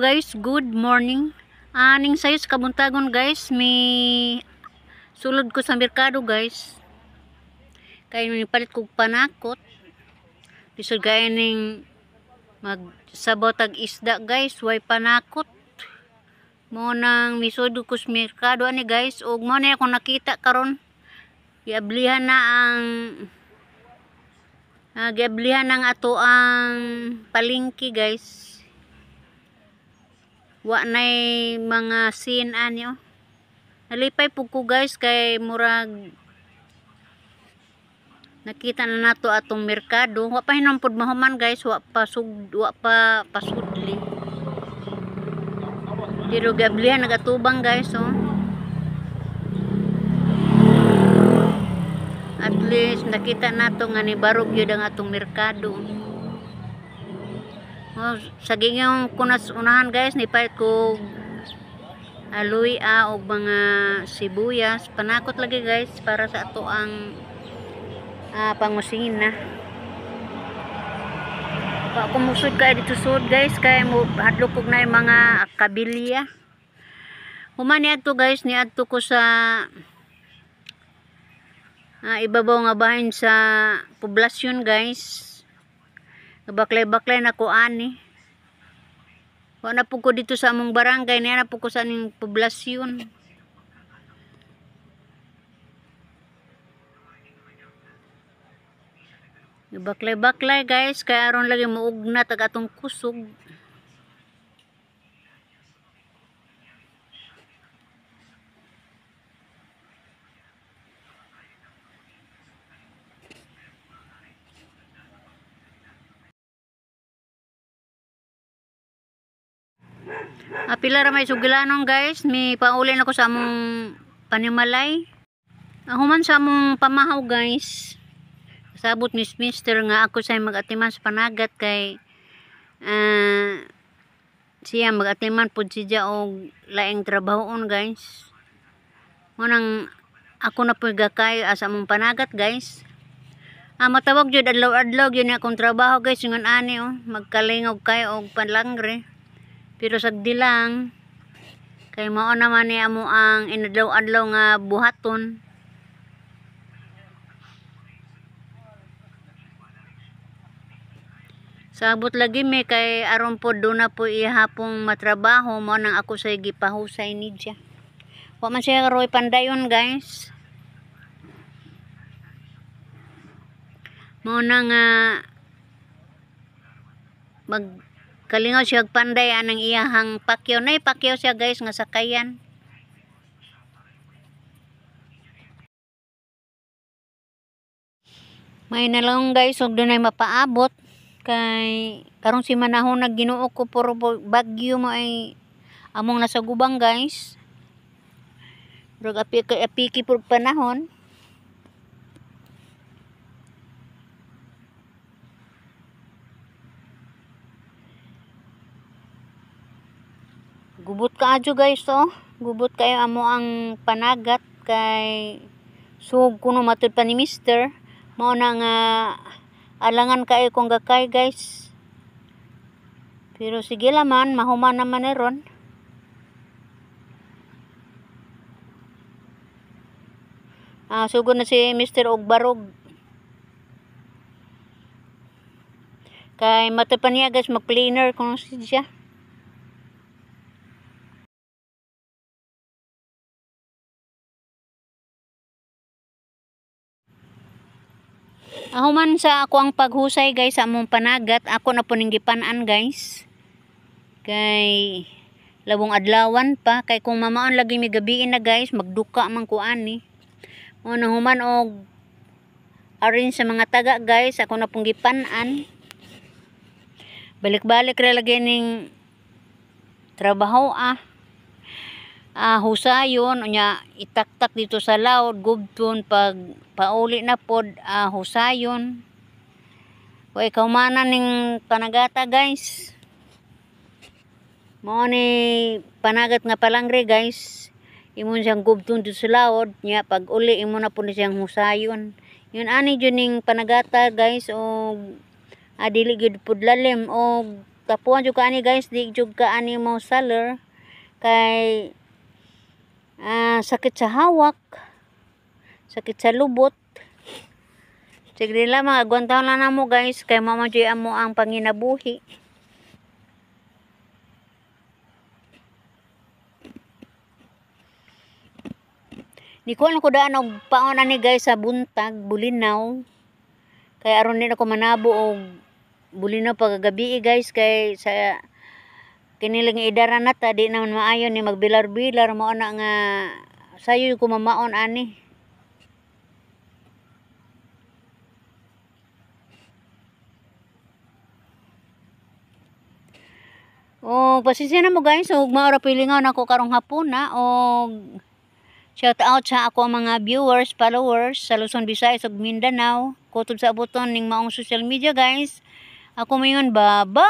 guys, good morning. Aning sayo sa kabuntagon guys, may sulod ko sa merkado guys. Kaya nipalit ko panakot. Bisod kaya ning magsabaw tag isda guys, way panakot. Mo nang misud ko sa merkado ani guys, ug mo na akong nakita karon. Giablihan na ang ato ang palengke guys. Wa nay mga scene anyo. Nalipay pug ko guys kay murag nakita na nato atong merkado. Wa pa hinon pud mahuman guys, wa pa pasudli. Pero gablihan nagatubang guys oh. At least nakita nato nga ni barog gyud ang atong merkado. Oh, sa gingong kunas unahan guys, nipait ko aloy o mga sibuyas. Panakot lagi guys para sa ato ang pangusina. Pa kumusud kay dito sud guys kay mo hadlok og na mga kabilya. Human ni adto guys, ni adto ko sa ibabaw nga bahin sa poblasyon guys. Baklay-baklay na ko ani. Wala po ko dito sa among barangay, niya na po ko sa aning poblasyon. Baklay-baklay guys, kaya aron lagi muugnat ang atong kusog. Pila ra may sugilanon guys, may paulin ako sa among panimalay. Human sa among pamahaw guys. Sabot mister nga ako say mag-atiman sa panagat kay siya mag-atiman pud siya og laing trabahoon guys. Munang ako na pud gakay sa among panagat guys. Matawag jud adlaw-adlaw gyud ni akong trabaho guys, ngon ani oh, magkalingog kay og panlangre. Pero sagdi lang kay mao naman ni amo ang inadlaw-adlaw nga buhaton. Sabot lagi mi kay aron pod do na po ihapong matrabaho, mo nang ako say gipahusay ni siya. Wa man siya roy pandayon guys. Mo nang kalingaw siya panday anang iyahang pakyaw. Nay pakyaw siya guys nga sakayan. May nalang guys og dunay mapaabot kay karong si manahon nag Ginoo ko puro bagyo mo ay among nasa gubang guys. Rog apiki pur panahon. Gubot ka adyo guys oh. Gubot kayo amo ang panagat kay sug kuno matud pa ni mister. Mao na nga alangan kayo kung gakay guys. Pero sige laman, mahuman naman ni ron. Sugod na si mister og barog. Kay matud pa niya guys mag-cleaner kung siya. Human sa ako ang paghusay guys sa among panagat, ako na po ning gipan-an guys. Kay labong adlawan pa, kay kung mamaon lagi mi gabiin na guys, magduka man ko ani. O nang human og arin sa mga taga guys, ako na pong gipan-an. Balik-balik ra lagi ning trabaho husayon unya itaktak dito sa laod gubton pag pauli na pod husayon. Way kaumanan ning panagata guys. Mao ni panagat nga palangre guys. Imon siyang gubton dito sa laod nya pag uli imo na pod siyang husayon. Yun ani jud ning panagata guys og dili gyud pod lalim og Kapuan jud ka ani guys, di jud ka ani mo seller kay sakit sa hawak, sakit sa lubot. Sige lang mga agwantaon lang namo guys kay mamajoy amo ang panginabuhi. Di ko ano ko daan og paon ani guys sa buntag, bulinaw. Kay aron din ako manabo og bulinaw paggabi guys kay sa kinilang idara nata di naman maayo ni magbilar-bilar mo ana nga sayo ko mamaon ani. O pasensya na mo guys og maora pilingon ako karong hapon na og shout out sa ako mga viewers, followers sa Luzon, Visayas ug Mindanao. Kutob sa abuton ning maong social media guys. Ako mayon, bye-bye.